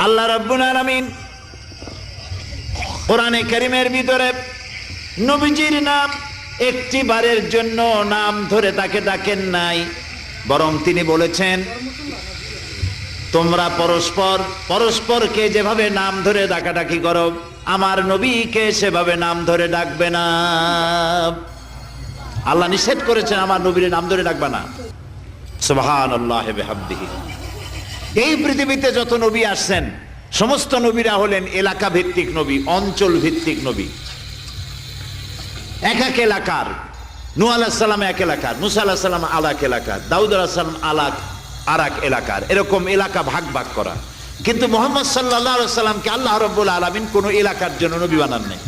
আল্লাহ রাব্বুল আলামিন কোরআনে কারীমের ভিতরে নবীজির নাম একটি বারের জন্য নাম ধরে তাকে ডাকেন নাই, বরং তিনি বলেছেন তোমরা পরস্পর পরস্পরকে যেভাবে নাম ধরে ডাকাডাকি করো আমার নবীকে সেভাবে নাম ধরে ডাকবে না। আল্লাহ নিষেধ করেছেন আমার নবীর নাম ধরে ডাকবে না। সুবহানাল্লাহি ওয়া বিহামদিহি। এই পৃথিবীতে যত নবী আসছেন সমস্ত নবীরা হলেন এলাকা ভিত্তিক নবী, অঞ্চল ভিত্তিক নবী। এক এক এলাকার, নূহ আলাইহিস সালাম এক এলাকার, মুসা আলাইহিস সালাম আলাক এলাকার, দাউদ আলাইহিস সালাম আরাক এলাকার, এরকম এলাকা ভাগ ভাগ করা। কিন্তু মুহাম্মদ সাল্লাল্লাহু আলাইহি সাল্লামকে আল্লাহ রাব্বুল আলামিন কোন এলাকার জন্য নবী বানান নাই।